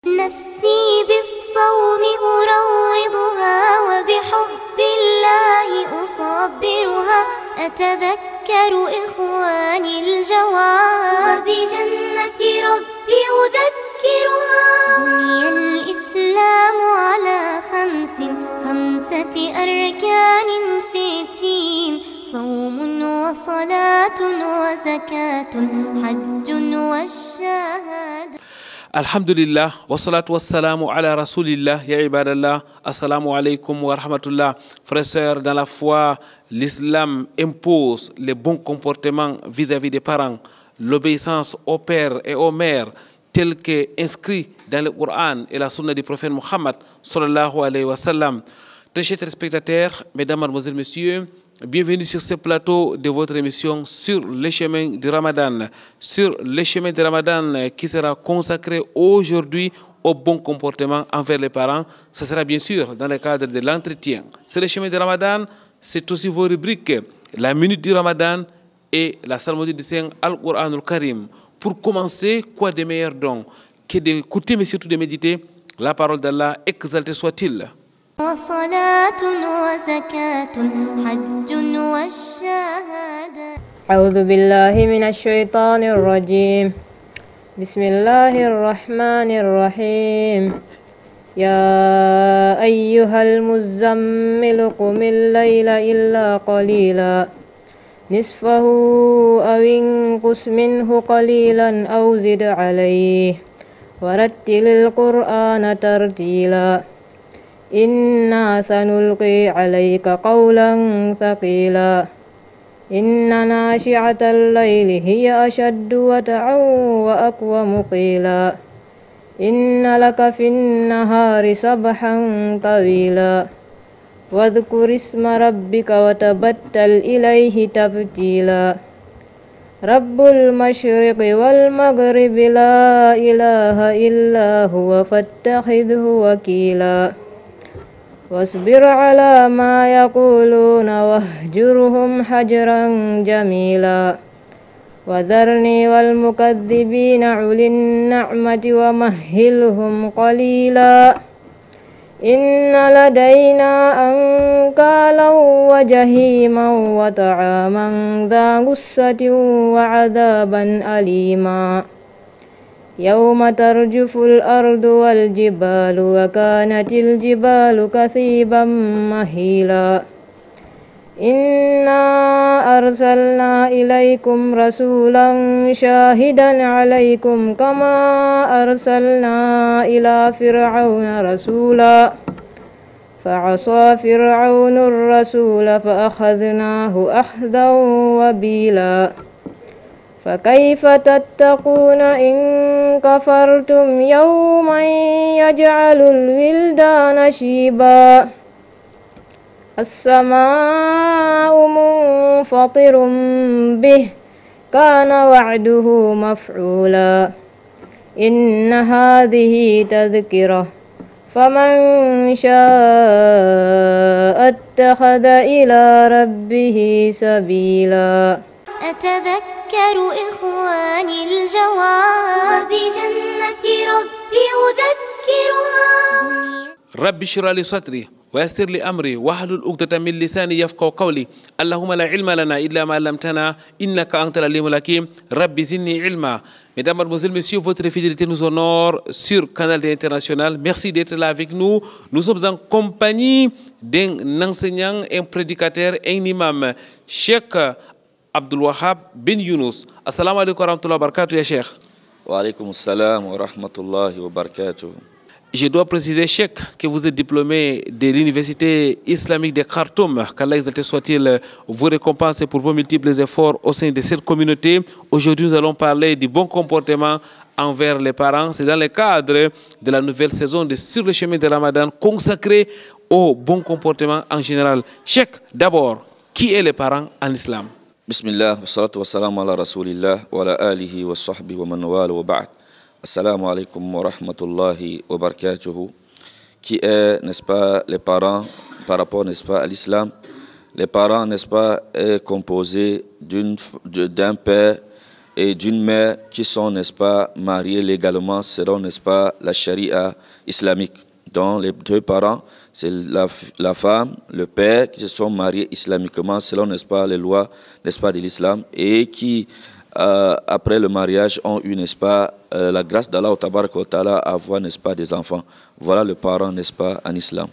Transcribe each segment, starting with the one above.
نفسي بالصوم أروضها وبحب الله أصبرها أتذكر إخواني الجواب وبجنة ربي أذكرها بني الإسلام على خمسة أركان في الدين صوم وصلاة وزكاة حج والشهادة. Alhamdulillah, wassalatu wassalamu ala rasulillah, ya ibadallah, assalamu alaikum wa rahmatullah. Frères et sœurs, dans la foi, l'islam impose les bons comportements vis-à-vis des parents, l'obéissance aux pères et aux mères, tel qu'inscrit dans le Coran et la sunna du prophète Muhammad, sallallahu alayhi wa sallam. Très chers téléspectateurs, mesdames, mademoiselles, messieurs, bienvenue sur ce plateau de votre émission sur le chemin du Ramadan. Sur le chemin du Ramadan qui sera consacré aujourd'hui au bon comportement envers les parents. Ce sera bien sûr dans le cadre de l'entretien. C'est le chemin du Ramadan, c'est aussi vos rubriques, la minute du Ramadan et la psalmodie du Saint Al-Qur'an al-Karim. Pour commencer, quoi de meilleur donc que d'écouter mais surtout de méditer la parole d'Allah, exalté soit-il. وصلاة وزكاة حج والشهادة. أعوذ بالله من الشيطان الرجيم. بسم الله الرحمن الرحيم. يا أيها المزمل قم الليل إلا قليلا نصفه أو انقص منه قليلا أو زد عليه ورتل القرآن ترتيلا إنا سنلقي عليك قولا ثقيلا إن ناشعة الليل هي أشد وتعا وأقوم قيلا إن لك في النهار سبحا طويلا واذكر اسم ربك وتبتل إليه تبتيلا رب المشرق والمغرب لا إله إلا هو فاتخذه وكيلا واصبر على ما يقولون واهجرهم حجرا جميلا وذرني والمكذبين أولي النعمة ومهلهم قليلا إن لدينا أنكالا وجهيما وطعاما ذا غصة وعذابا أليما يوم ترجف الأرض والجبال وكانت الجبال كثيبا مهيلا إنا أرسلنا إليكم رسولا شاهدا عليكم كما أرسلنا إلى فرعون رسولا فعصى فرعون الرسول فأخذناه أخذا وبيلا فكيف تتقون إن كفرتم يوما يجعل الولدان شيبا السماء منفطر به كان وعده مفعولا إن هذه تذكرة فمن شاء اتخذ إلى ربه سبيلا أتذكر إخواني الجواب وبجنة ربي أذكرها ربي اشرح لي صدري ويسر لي أمري واحلل عقدة من لساني يفقهوا قولي اللهم لا علم لنا إلا ما علمتنا إنك أنت العليم الحكيم ربي زدني علما. Mesdames, Mademoiselles, Messieurs, votre fidélité nous honore sur Canal D International. Merci d'être là avec nous. Nous sommes en compagnie d'un enseignant, un prédicateur, un imam, Cheikh Abdul Wahab bin Yunus. Assalamu alaikum wa rahmatullahi wa barakatuh, ya Cheikh. Wa alaikum assalam wa rahmatullahi wa barakatuh. Je dois préciser, Cheikh, que vous êtes diplômé de l'Université islamique de Khartoum. Qu'Allah exalté soit-il vous récompense pour vos multiples efforts au sein de cette communauté. Aujourd'hui, nous allons parler du bon comportement envers les parents. C'est dans le cadre de la nouvelle saison de Sur le chemin de Ramadan consacrée au bon comportement en général. Cheikh, d'abord, qui est les parents en islam? Bismillah, wa salatu wa salam ala rasulillah wa ala alihi wa sahbihi wa man wala wa ba'd. Assalamu alaikum wa rahmatullahi wa barakatuhu. Qui est, n'est-ce pas, les parents par rapport, n'est-ce pas, à l'islam? Les parents, n'est-ce pas, est composé d'un père et d'une mère qui sont, n'est-ce pas, mariés légalement selon, n'est-ce pas, la charia islamique. Donc les deux parents, c'est la femme, le père qui se sont mariés islamiquement selon, n'est-ce pas, les lois, n'est-ce pas, de l'islam et qui, après le mariage, ont eu, n'est-ce pas, la grâce d'Allah tabaraka wa ta'ala à avoir, n'est-ce pas, des enfants. Voilà le parent, n'est-ce pas, en islam.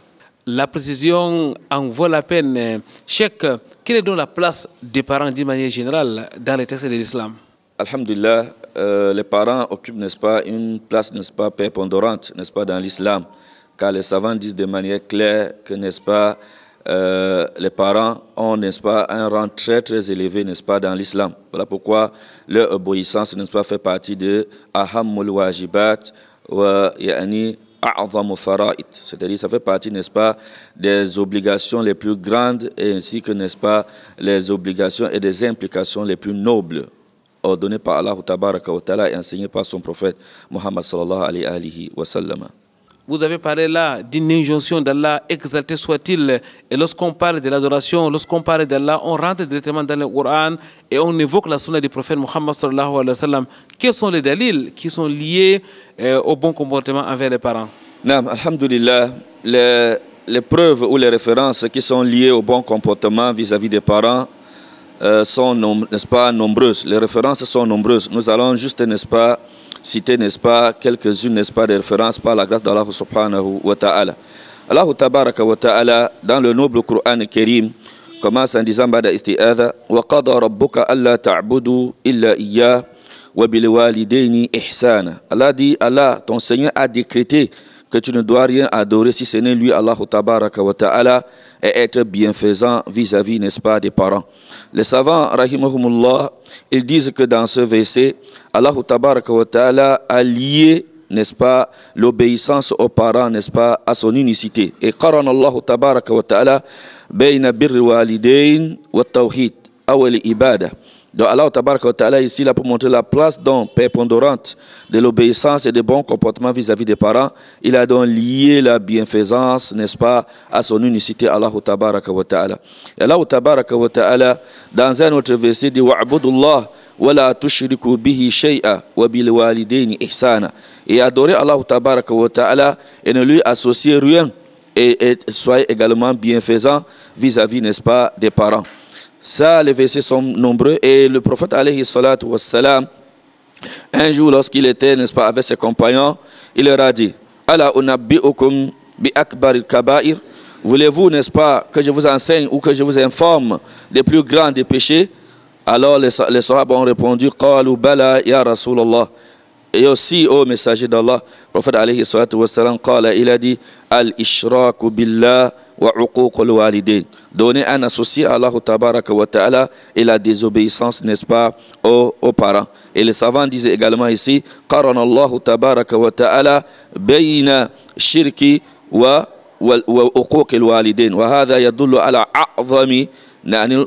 La précision en vaut la peine. Cheikh, quelle est donc la place des parents d'une manière générale dans les textes de l'islam? Alhamdulillah, les parents occupent, n'est-ce pas, une place, n'est-ce pas, prépondérante, n'est-ce pas, dans l'islam. Car les savants disent de manière claire que, n'est-ce pas, les parents ont, n'est-ce pas, un rang très très élevé, n'est-ce pas, dans l'islam. Voilà pourquoi leur obéissance, n'est-ce pas, fait partie de ahammul wajibat wa ya'ni a'zamu fara'id. C'est-à-dire, ça fait partie, n'est-ce pas, des obligations les plus grandes et ainsi que, n'est-ce pas, les obligations et des implications les plus nobles ordonnées par Allah tabaraka wa ta'ala et enseignées par son prophète Muhammad sallallahu alayhi wa sallam. Vous avez parlé là d'une injonction d'Allah, exalté soit-il. Et lorsqu'on parle de l'adoration, lorsqu'on parle d'Allah, on rentre directement dans le Coran et on évoque la sunna du prophète Muhammad sallallahu alayhi wa sallam. Quels sont les dalils qui sont liés au bon comportement envers les parents? Naam, alhamdulillah, les preuves ou les références qui sont liées au bon comportement vis-à-vis des parents sont, n'est-ce pas, nombreuses. Les références sont nombreuses. Nous allons juste, n'est-ce pas, citer, n'est-ce pas, quelques-unes, n'est-ce pas, des références par la grâce d'Allah subhanahu wa ta'ala. Allah tabaraka wa ta'ala, dans le noble Coran Karim, commence en disant bada isti'adha wa qada rabbuka alla ta'budu illa iyyah wa bil walidayni ihsana. Allah dit, Allah, ton Seigneur a décrété que tu ne dois rien adorer si ce n'est lui, Allah tabaraka wa ta'ala, et être bienfaisant vis-à-vis, n'est-ce pas, des parents. Les savants, rahimahumullah, ils disent que dans ce verset, Allah tabaraka wa ta'ala a lié, n'est-ce pas, l'obéissance aux parents, n'est-ce pas, à son unicité. Et qarana Allah tabaraka wa ta'ala bayna birri walidayn wa tawhid awal ibada. Donc Allah tabaraka wa ta'ala ici là pour montrer la place donc prépondérante de l'obéissance et des bons comportements vis-à-vis des parents. Il a donc lié la bienfaisance, n'est-ce pas, à son unicité, Allah tabaraka wa ta'ala. Et Allah tabaraka wa ta'ala, dans un autre verset, dit wa'budullah wa la tushriku bihi shay'a wa bil walidayni ihsana. Et adorer Allah tabaraka wa ta'ala et ne lui associer rien et soyez également bienfaisant vis-à-vis, n'est-ce pas, des parents. Ça, les versets sont nombreux et le prophète alayhi salatu wassalam, un jour lorsqu'il était, n'est-ce pas, avec ses compagnons, il leur a dit: Ala unabbi'ukum bi akbaril kaba'ir. Voulez-vous, n'est-ce pas, que je vous enseigne ou que je vous informe des plus grands des péchés? Alors les sahaba ont répondu: Qalu bala ya Rasulallah. Et aussi, ô messager d'Allah, le prophète alayhi salatu wassalam, il a dit: Al-ishraku billah wa uququl walidain. Donner un associé à Allah tabaraka wa ta'ala et la désobéissance, n'est-ce pas, aux parents. Et les savants disent également ici: Qarana Allah tabaraka wa ta'ala bayna shirki wa uquqil walidain. Wa hadha yadullu ala a'zami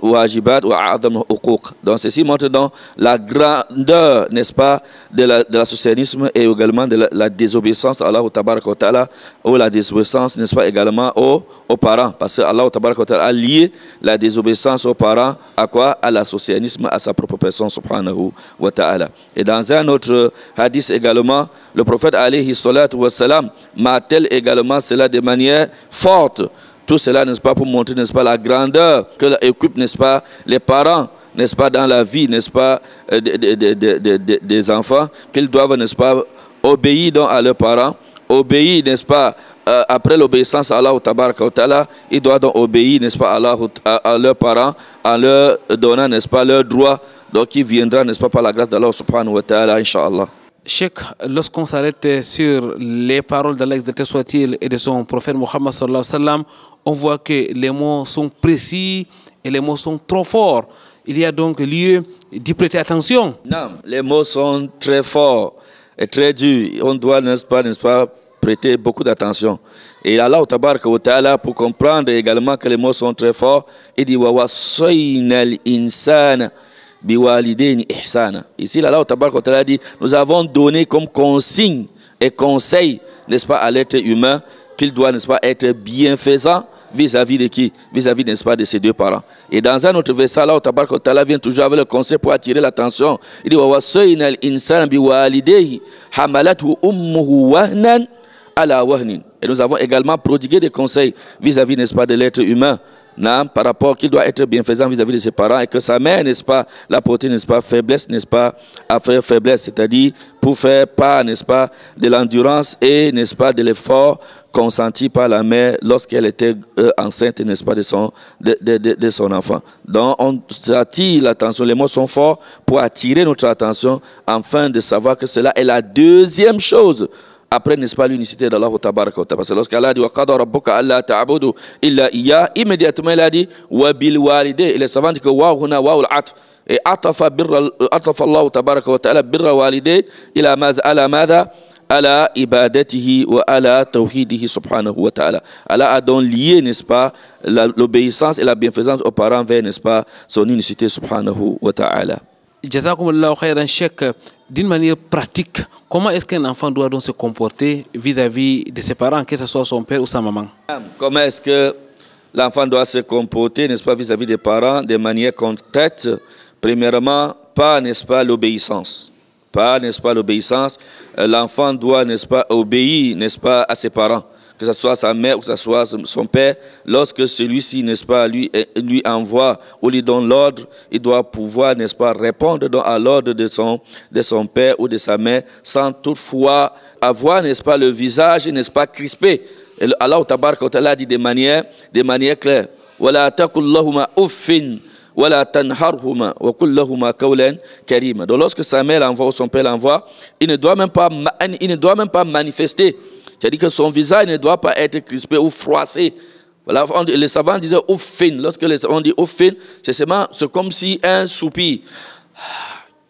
wajibat wa a'zam uquq. Donc ceci montre donc la grandeur, n'est-ce pas, de l'associationnisme et également de la désobéissance à Allah tabaraka wa ta'ala, ou la désobéissance, n'est-ce pas, également aux parents, parce que Allah tabaraka wa ta'ala a lié la désobéissance aux parents à quoi? À l'associationnisme, à sa propre personne subhanahu wa ta'ala. Et dans un autre hadith également, le prophète alayhi salatu wa salam martèle également cela de manière forte. Tout cela, n'est-ce pas, pour montrer, n'est-ce pas, la grandeur que occupent, n'est-ce pas, les parents, n'est-ce pas, dans la vie, n'est-ce pas, des enfants, qu'ils doivent, n'est-ce pas, obéir donc à leurs parents, obéir, n'est-ce pas, après l'obéissance à Allah tabaraka wa ta'ala, ils doivent donc obéir, n'est-ce pas, à leurs parents, en leur donnant, n'est-ce pas, leurs droits, donc qui viendra, n'est-ce pas, par la grâce d'Allah subhanahu wa ta'ala, incha'Allah. Cheikh, lorsqu'on s'arrête sur les paroles d'Allah exalté soit-il et de son prophète Muhammad sallallahu alayhi wa sallam, on voit que les mots sont précis et les mots sont trop forts. Il y a donc lieu d'y prêter attention. Non, les mots sont très forts et très durs. On doit, n'est-ce pas, prêter beaucoup d'attention. Et Allah tabaraka wa ta'ala, pour comprendre également que les mots sont très forts, il dit: wa wassayna al-insana biwalidaini ihsana. Ici, Allah tabaraka wa ta'ala dit: nous avons donné comme consigne et conseil, n'est-ce pas, à l'être humain, qu'il doit, n'est-ce pas, être bienfaisant vis-à-vis de qui? Vis-à-vis, n'est-ce pas, de ses deux parents. Et dans un autre verset, là, Tabaraka wa Ta'ala vient toujours avec le conseil pour attirer l'attention. Il dit, wa wassayna al-insana biwalidayhi hamalathu ummuhu wahnan ala wahnin. Et nous avons également prodigué des conseils vis-à-vis, n'est-ce pas, de l'être humain, par rapport qu'il doit être bienfaisant vis-à-vis de ses parents, et que sa mère, n'est-ce pas, l'a porté, n'est-ce pas, faiblesse, n'est-ce pas, à faire faiblesse, c'est-à-dire pour faire part, n'est-ce pas, de l'endurance et, n'est-ce pas, de l'effort consenti par la mère lorsqu'elle était enceinte, n'est-ce pas, de son enfant. Donc on attire l'attention, les mots sont forts pour attirer notre attention afin de savoir que cela est la deuxième chose. Après, n'est-ce pas, l'unicité d'Allah Tabaraka wa Ta'ala. Parce que lorsqu'Allah dit wa qada rabbuka alla ta'budu illa iyyah, immédiatement il a dit wa bil walidayni. Et les savants disent que wa huna wa al-atf. Et atafa Allah Tabaraka wa Ta'ala birra walidayni ila ala madha ala ibadatihi wa ala tawhidihi subhanahu wa ta'ala. Allah a donc lié, n'est-ce pas, l'obéissance et la bienfaisance aux parents vers, n'est-ce pas, son unicité subhanahu wa ta'ala. Jazakumullahu khairan, Cheikh. D'une manière pratique, comment est-ce qu'un enfant doit donc se comporter vis-à-vis de ses parents, que ce soit son père ou sa maman? Comment est-ce que l'enfant doit se comporter, n'est-ce pas, vis-à-vis des parents de manière concrète? Premièrement, pas, n'est-ce pas, l'obéissance. Pas, n'est-ce pas, l'obéissance. L'enfant doit, n'est-ce pas, obéir, n'est-ce pas, à ses parents. Que ce soit sa mère ou que ce soit son père, lorsque celui-ci, n'est-ce pas, lui envoie ou lui donne l'ordre, il doit pouvoir, n'est-ce pas, répondre à l'ordre de son père ou de sa mère, sans toutefois avoir, n'est-ce pas, le visage, n'est-ce pas, crispé. Et Allah Tabaraka wa Ta'ala dit de manière claire. Wala taqul lahuma uffin wala tanharhuma wa qul lahuma qawlan karima. Donc lorsque sa mère l'envoie ou son père l'envoie, il ne doit même pas manifester. C'est-à-dire que son visage ne doit pas être crispé ou froissé. Voilà, les savants disaient oufin. Lorsque les savants disent oufin, c'est comme si un soupir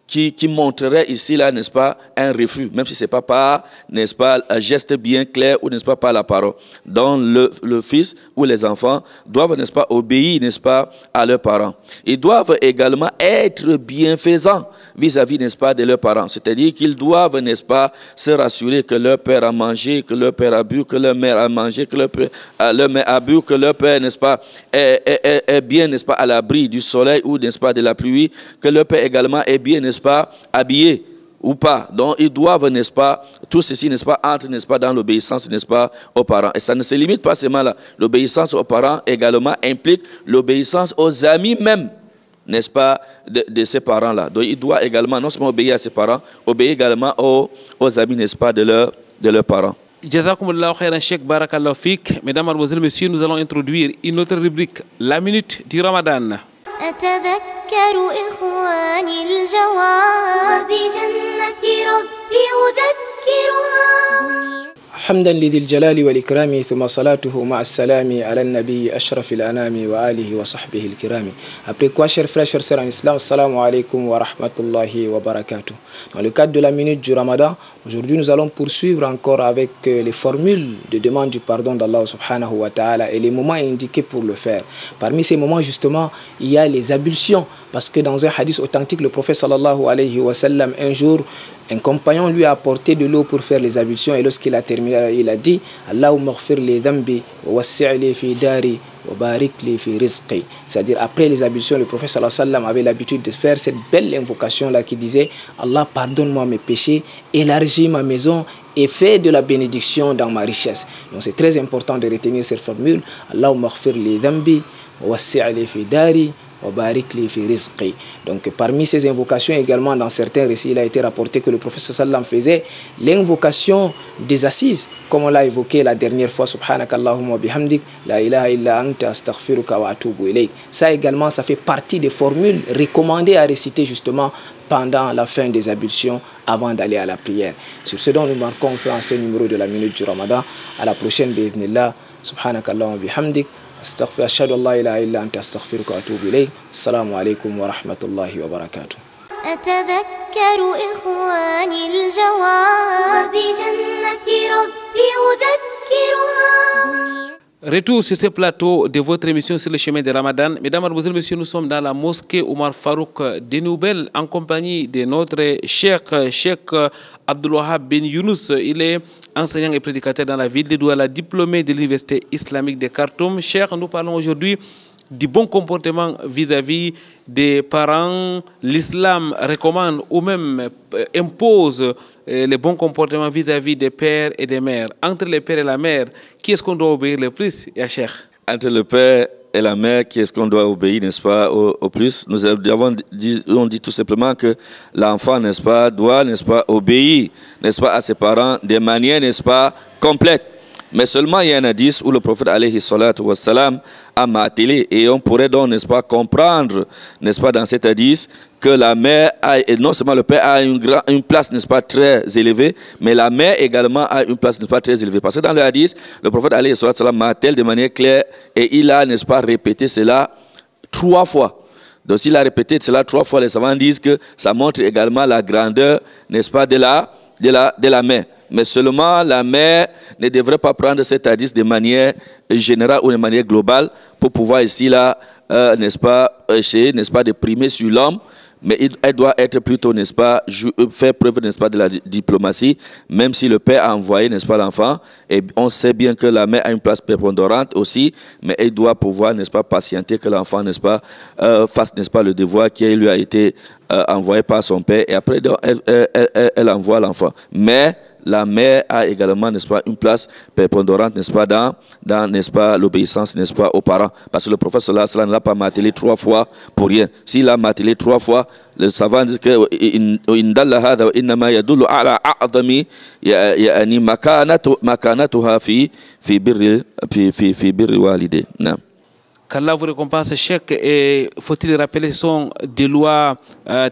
qui montrerait ici, là, n'est-ce pas, un refus, même si ce n'est pas par, n'est-ce pas, un geste bien clair ou, n'est-ce pas, par la parole. Donc, le fils ou les enfants doivent, n'est-ce pas, obéir, n'est-ce pas, à leurs parents. Ils doivent également être bienfaisants vis-à-vis, n'est-ce pas, de leurs parents. C'est-à-dire qu'ils doivent, n'est-ce pas, se rassurer que leur père a mangé, que leur père a bu, que leur mère a mangé, que leur mère a bu, que leur père, n'est-ce pas, est bien, n'est-ce pas, à l'abri du soleil ou, n'est-ce pas, de la pluie, que leur père également est bien, n'est-ce pas, habillés ou pas. Donc ils doivent, n'est-ce pas, tout ceci, n'est-ce pas, entre, n'est-ce pas, dans l'obéissance, n'est-ce pas, aux parents. Et ça ne se limite pas seulement là. L'obéissance aux parents également implique l'obéissance aux amis même, n'est-ce pas, de ces parents-là. Donc il doit également non seulement obéir à ses parents, obéir également aux amis, n'est-ce pas, de leurs parents. Jazakumullahu khairan, Cheikh, barakallahu fik. Mesdames, mademoiselles, messieurs, nous allons introduire une autre rubrique, la minute du Ramadan. أتذكر إخواني الجواب وبجنة ربي أذكرها. حمدا لذي الجلال والإكرام ثم صلاته مع السلام على النبي أشرف الأنام وآله وصحبه الكرام. Après quoi, chers frères, chers sœurs en islam, assalamu alaikum wa rahmatullahi wa barakatuh. Dans le cadre de la minute du Ramadan, aujourd'hui nous allons poursuivre encore avec les formules de demande du pardon d'Allah subhanahu wa ta'ala et les moments indiqués pour le faire. Parmi ces moments justement, il y a les ablutions, parce que dans un hadith authentique, le prophète sallallahu alayhi wa sallam, un jour, un compagnon lui a apporté de l'eau pour faire les ablutions, et lorsqu'il a terminé, il a dit Allahumma ghfir li dhanbi wa wassi'li fi dari wa barik li fi rizqi. C'est-à-dire, après les ablutions, le prophète sallallahu alayhi wa sallam avait l'habitude de faire cette belle invocation-là qui disait Allah, pardonne-moi mes péchés, élargis ma maison et fais de la bénédiction dans ma richesse. Donc c'est très important de retenir cette formule Allahumma ghfir li dhanbi wa wassi'li fi dari. Donc parmi ces invocations également, dans certains récits, il a été rapporté que le prophète sallam faisait l'invocation des assises, comme on l'a évoqué la dernière fois, subhanakallahumma bihamdik, la ilaha illa anta astaghfiruka wa atubu ilayk. Ça également, ça fait partie des formules recommandées à réciter justement pendant la fin des ablutions, avant d'aller à la prière. Sur ce dont nous marquons un ce numéro de la minute du Ramadan. À la prochaine, bi'idhnillah, subhanakallahumma bihamdik. أشهد أن لا إله إلا أنت أستغفرك وأتوب إليك. السلام عليكم ورحمة الله وبركاته. أتذكر إخواني الجواب وبجنة ربي أذكرها. Retour sur ce plateau de votre émission sur le chemin de Ramadan. Mesdames, Mademoiselles, Messieurs, nous sommes dans la mosquée Omar Farouk de Nouvelle en compagnie de notre Cheikh Abdul Wahab bin Younous. Il est enseignant et prédicateur dans la ville de Douala, diplômé de l'Université islamique de Khartoum. Cheikh, nous parlons aujourd'hui du bon comportement vis-à-vis des parents. L'islam recommande ou même impose les bons comportements vis-à-vis des pères et des mères. Entre les pères et la mère, qui est-ce qu'on doit obéir le plus, ya Cheikh? Entre le père et la mère, qui est-ce qu'on doit obéir, n'est-ce pas, au plus? Nous avons dit tout simplement que l'enfant, n'est-ce pas, doit, n'est-ce pas, obéir, n'est-ce pas, à ses parents de manière, n'est-ce pas, complète. Mais seulement il y a un hadith où le prophète alayhi salatu wassalam a martelé, et on pourrait donc, n'est-ce pas, comprendre, n'est-ce pas, dans cet hadith que la mère a, et non seulement le père a une place, n'est-ce pas, très élevée, mais la mère également a une place, n'est-ce pas, très élevée. Parce que dans le hadith, le prophète alayhi salatu wassalam martèle de manière claire et il a, n'est-ce pas, répété cela 3 fois. Donc s'il a répété cela 3 fois, les savants disent que ça montre également la grandeur, n'est-ce pas, de la mère. Mais seulement la mère ne devrait pas prendre cet hadith de manière générale ou de manière globale pour pouvoir ici, là, n'est-ce pas, essayer, n'est-ce pas, de primer sur l'homme. Mais elle doit être plutôt, n'est-ce pas, faire preuve, n'est-ce pas, de la diplomatie, même si le père a envoyé, n'est-ce pas, l'enfant. Et on sait bien que la mère a une place prépondérante aussi, mais elle doit pouvoir, n'est-ce pas, patienter que l'enfant, n'est-ce pas, fasse, n'est-ce pas, le devoir qui lui a été envoyé par son père. Et après, donc, elle envoie l'enfant. Mais la mère a également, n'est-ce pas, une place prépondérante, n'est-ce pas, dans n'est-ce pas, l'obéissance, n'est-ce pas, aux parents. Parce que le prophète sallallahu alayhi wa sallam ne l'a pas martelé 3 fois pour rien. S'il a martelé 3 fois, le savant dit que qu'Allah vous récompense, Cheikh. Et faut-il rappeler, ce sont des lois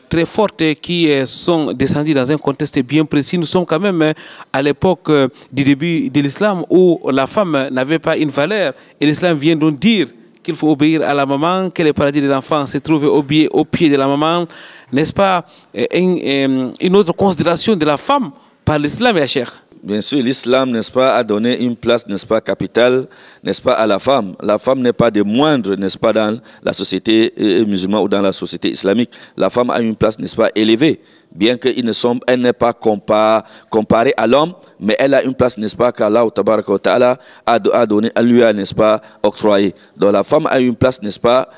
très fortes qui sont descendues dans un contexte bien précis. Nous sommes quand même à l'époque du début de l'islam où la femme n'avait pas une valeur. Et l'islam vient donc dire qu'il faut obéir à la maman, que le paradis de l'enfant se trouve au pied de la maman. N'est-ce pas une autre considération de la femme par l'islam, ya Cheikh? Bien sûr, l'islam, n'est-ce pas, a donné une place, n'est-ce pas, capitale, n'est-ce pas, à la femme. La femme n'est pas de moindre, n'est-ce pas, dans la société musulmane ou dans la société islamique. La femme a une place, n'est-ce pas, élevée. Bien qu'elle n'est pas comparée à l'homme, mais elle a une place, n'est-ce pas, qu'Allah tabaraka wa ta'ala a donné, lui a, n'est-ce pas, octroyé. Donc la femme a une place, n'est-ce pas,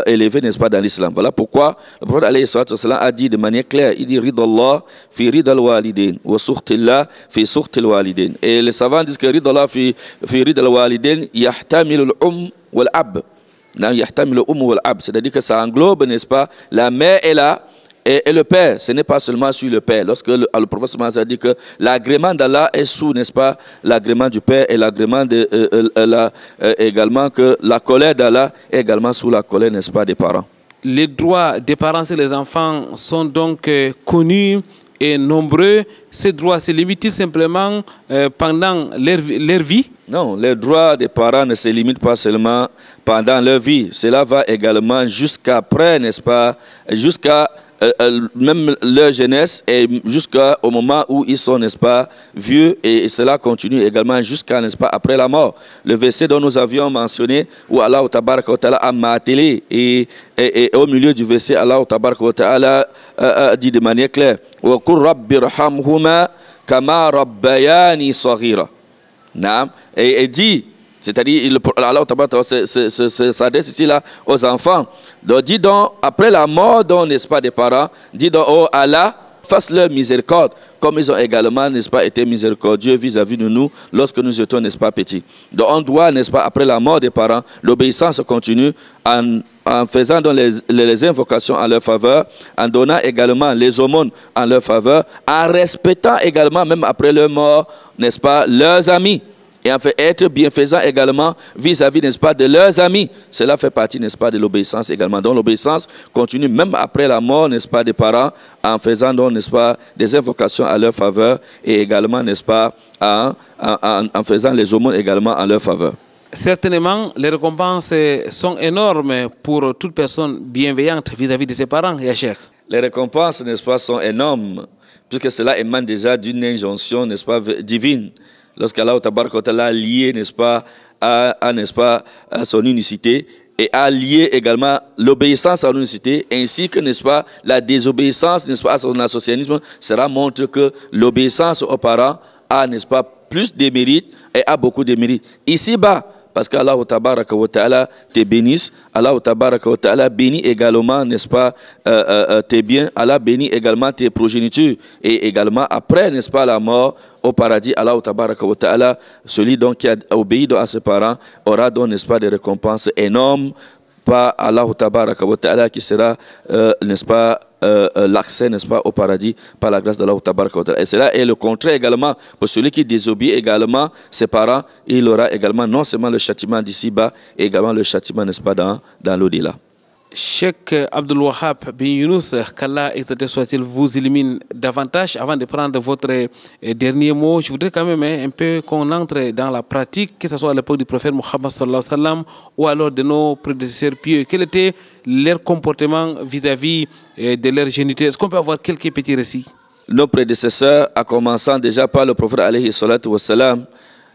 élevée, n'est-ce pas, dans l'islam. Voilà pourquoi le prophète alayhi salatu wa sallam a dit de manière claire, il dit ridallah fi ridal walidin wa sukhtillah fi sukhtil walidin. Et les savants disent que ridallah fi ridal walidin yahtamilu al wal ab. Yahtamilu al wal ab, c'est-à-dire que ça englobe, n'est-ce pas, la mère et le père. Ce n'est pas seulement sur le père. Lorsque le prophète a dit que l'agrément d'Allah est sous, n'est-ce pas, l'agrément du père, et l'agrément également que la colère d'Allah est également sous la colère, n'est-ce pas, des parents. Les droits des parents et les enfants sont donc connus et nombreux. Ces droits se limitent simplement pendant leur vie? Non, les droits des parents ne se limitent pas seulement pendant leur vie. Cela va également jusqu'après, n'est-ce pas, jusqu'à même leur jeunesse et jusqu'au moment où ils sont, n'est-ce pas, vieux, et cela continue également jusqu'à, n'est-ce pas, après la mort. Le verset dont nous avions mentionné, où Allah tabaraka wa ta'ala a martelé, et au milieu du verset, Allah tabaraka wa ta'ala dit de manière claire, wa qur rabbi irhamhuma kama rabbayani saghira. Et dit, c'est-à-dire, Allah s'adresse ici là aux enfants. Donc, dis donc, après la mort, donc, n'est-ce pas, des parents, dis donc, oh Allah, fasse leur miséricorde, comme ils ont également, n'est-ce pas, été miséricordieux vis-à-vis de nous lorsque nous étions, n'est-ce pas, petits. Donc, on doit, n'est-ce pas, après la mort des parents, l'obéissance continue en faisant donc les invocations en leur faveur, en donnant également les aumônes en leur faveur, en respectant également, même après leur mort, n'est-ce pas, leurs amis. Et en fait, être bienfaisant également vis-à-vis, n'est-ce pas, de leurs amis. Cela fait partie, n'est-ce pas, de l'obéissance également. Donc l'obéissance continue même après la mort, n'est-ce pas, des parents, en faisant donc, n'est-ce pas, des invocations à leur faveur, et également, n'est-ce pas, en faisant les aumônes également en leur faveur. Certainement, les récompenses sont énormes pour toute personne bienveillante vis-à-vis de ses parents, ya Cheikh. Les récompenses, n'est-ce pas, sont énormes, puisque cela émane déjà d'une injonction, n'est-ce pas, divine. lorsqu'Allah a lié, n'est-ce pas, à son unicité, et a lié également l'obéissance à l'unicité, ainsi que, n'est-ce pas, la désobéissance, n'est-ce pas, à son associationnisme, cela montre que l'obéissance aux parents a, n'est-ce pas, plus de mérites et a beaucoup de mérites. Ici-bas, parce qu'Allah te bénisse, Allah bénit également, n'est-ce pas, tes biens, Allah bénit également tes progénitures, et également après, n'est-ce pas, la mort au paradis, Allah celui donc qui a obéi à ses parents aura donc, n'est-ce pas, des récompenses énormes par Allah qui sera, n'est-ce pas, l'accès, n'est-ce pas, au paradis par la grâce d'Allah. Et cela est le contraire également pour celui qui désobéit également ses parents. Il aura également non seulement le châtiment d'ici-bas, et également le châtiment, n'est-ce pas, dans l'au-delà. Cheikh Abdul Wahab bin Yunus, qu'Allah exalté soit-il vous illumine davantage. Avant de prendre votre dernier mot, je voudrais quand même un peu qu'on entre dans la pratique, que ce soit à l'époque du prophète Mohammed sallallahu alayhi wa sallam ou alors de nos prédécesseurs pieux. Quel était leur comportement vis-à-vis de leur géniteur? Est-ce qu'on peut avoir quelques petits récits? Nos prédécesseurs, à commençant déjà par le prophète alayhi salatu wa salam,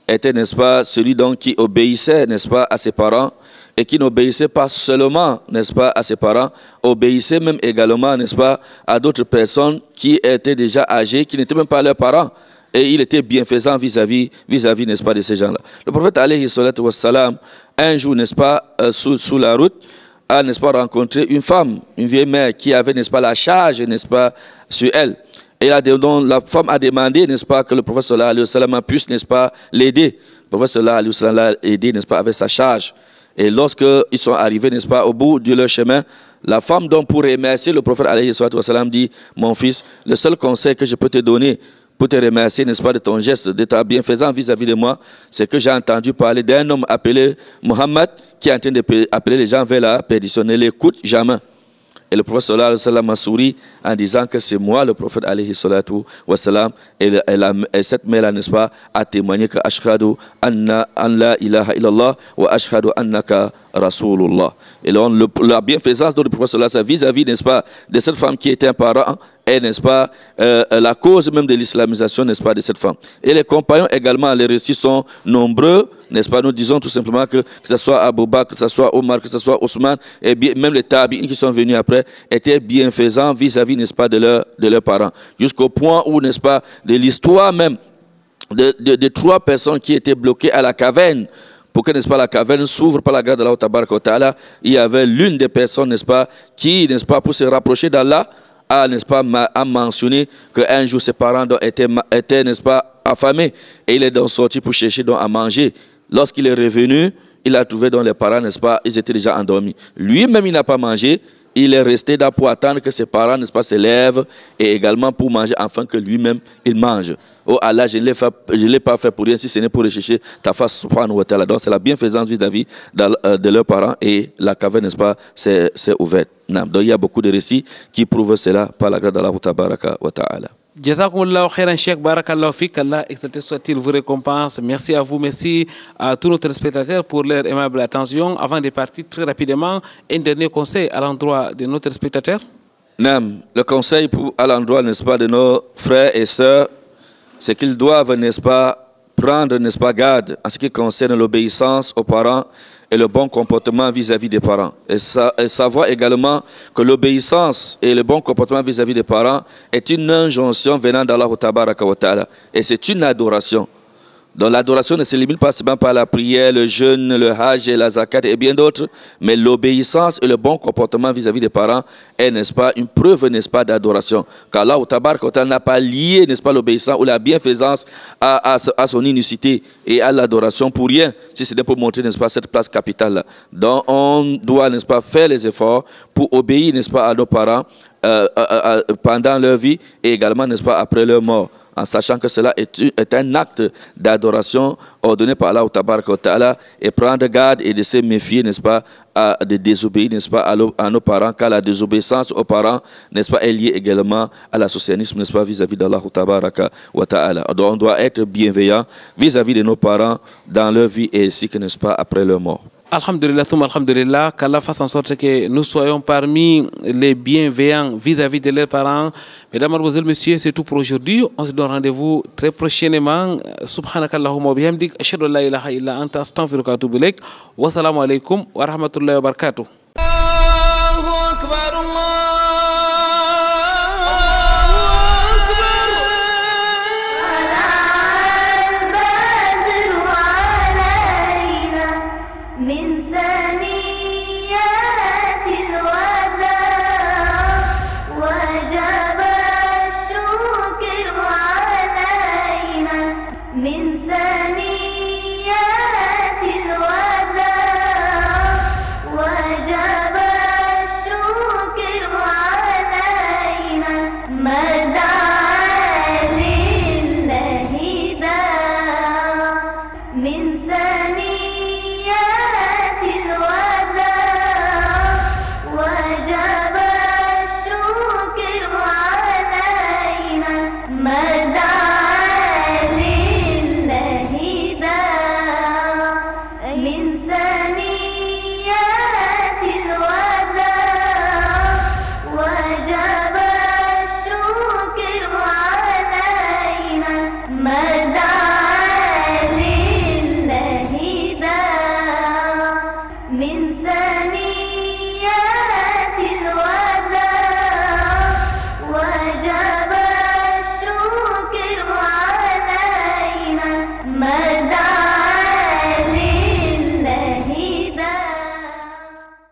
était, n'est-ce pas, celui donc qui obéissait, n'est-ce pas, à ses parents, et qui n'obéissait pas seulement, n'est-ce pas, à ses parents, obéissait même également, n'est-ce pas, à d'autres personnes qui étaient déjà âgées, qui n'étaient même pas leurs parents. Et il était bienfaisant vis-à-vis, n'est-ce pas, de ces gens-là. Le prophète alayhi salatu wa salam, un jour, n'est-ce pas, sous la route, a, n'est-ce pas, rencontré une femme, une vieille mère qui avait, n'est-ce pas, la charge, n'est-ce pas, sur elle. Et donc, la femme a demandé, n'est-ce pas, que le prophète sallallahu alayhi wa sallam puisse, n'est-ce pas, l'aider. Le prophète sallallahu alayhi wa sallam l'a aidé, n'est-ce pas, avec sa charge. Et lorsqu'ils sont arrivés, n'est-ce pas, au bout de leur chemin, la femme, donc, pour remercier le prophète alayhi wa sallam, dit: mon fils, le seul conseil que je peux te donner pour te remercier, n'est-ce pas, de ton geste, de ta bienfaisance vis-à-vis de moi, c'est que j'ai entendu parler d'un homme appelé Mohammed qui est en train d'appeler les gens vers la perdition. Ne l'écoute jamais. Et le prophète sallallahu alayhi wa sallam a souri en disant que c'est moi, le prophète alayhi salatu wa sallam, et cette mère-là, n'est-ce pas, a témoigné que ashhadu anna an la ilaha illallah wa ashhadu annaka rasulullah. Et la bienfaisance de le prophète sallallahu alayhi wa sallam vis-à-vis, n'est-ce pas, de cette femme qui était un parent, est, n'est-ce pas, la cause même de l'islamisation, n'est-ce pas, de cette femme. Et les compagnons également, les récits sont nombreux, n'est-ce pas. Nous disons tout simplement que ce soit Abu Bakr, que ce soit Omar, que ce soit Ousmane, et bien, même les tabi'in qui sont venus après, étaient bienfaisants vis-à-vis, n'est-ce pas, de leurs parents. Jusqu'au point où, n'est-ce pas, de l'histoire même de trois personnes qui étaient bloquées à la caverne, pour que, n'est-ce pas, la caverne s'ouvre par la grâce d'Allah tabaraka wa ta'ala. Il y avait l'une des personnes, n'est-ce pas, qui, n'est-ce pas, pour se rapprocher d'Allah, n'est-ce pas, a mentionné qu'un jour ses parents étaient, n'est-ce pas, affamés, et il est donc sorti pour chercher donc à manger. Lorsqu'il est revenu, il a trouvé donc les parents, n'est-ce pas, ils étaient déjà endormis. Lui-même, il n'a pas mangé, il est resté là pour attendre que ses parents, n'est-ce pas, se lèvent, et également pour manger, afin que lui-même, il mange. Oh Allah, je ne l'ai pas fait pour rien, si ce n'est pour rechercher ta face subhanahu wa ta'ala. Donc c'est la bienfaisance vis-à-vis de leurs parents, et la caverne, n'est-ce pas, c'est ouverte. Donc il y a beaucoup de récits qui prouvent cela par la grâce d'Allah tabaraka wa ta'ala. Jazakumullahu khairan Cheikh, barakallahu fik, Allah exalté soit-il vous récompense. Merci à vous, merci à tous nos téléspectateurs pour leur aimable attention. Avant de partir très rapidement, un dernier conseil à l'endroit de nos téléspectateurs. Le conseil à l'endroit, n'est-ce pas, de nos frères et sœurs, c'est qu'ils doivent, n'est-ce pas, prendre, n'est-ce pas, garde en ce qui concerne l'obéissance aux parents et le bon comportement vis-à-vis des parents. Et savoir également que l'obéissance et le bon comportement vis-à-vis des parents est une injonction venant d'Allah tabaraka wa ta'ala. Et c'est une adoration. Donc l'adoration ne se limite pas seulement par la prière, le jeûne, le hajj et la zakat et bien d'autres, mais l'obéissance et le bon comportement vis-à-vis des parents est, n'est-ce pas, une preuve, n'est-ce pas, d'adoration. Car Allah tabaraka wa ta'ala n'a pas lié, n'est-ce pas, l'obéissance ou la bienfaisance à son unicité et à l'adoration pour rien, si ce n'est pour montrer, n'est-ce pas, cette place capitale. Donc on doit, n'est-ce pas, faire les efforts pour obéir, n'est-ce pas, à nos parents pendant leur vie et également, n'est-ce pas, après leur mort, en sachant que cela est un acte d'adoration ordonné par Allah tabaraka wa ta'ala, et prendre garde et de se méfier, n'est-ce pas, de désobéir, n'est-ce pas, à nos parents, car la désobéissance aux parents, n'est-ce pas, est liée également à l'associationnisme, n'est-ce pas, vis-à-vis d'Allah tabaraka wa ta'ala. Donc on doit être bienveillant vis-à-vis de nos parents dans leur vie et ainsi que, n'est-ce pas, après leur mort. Alhamdulillah, alhamdulillah, qu'Allah fasse en sorte que nous soyons parmi les bienveillants vis-à-vis de leurs parents. Mesdames, mademoiselles, messieurs, c'est tout pour aujourd'hui. On se donne rendez-vous très prochainement. Subhanakallahumma wa bihamdik, ashhadu an la ilaha illa anta, astaghfiruka wa atubu ilaik. Wassalamu alaikum wa rahmatullahi wa barakatuh.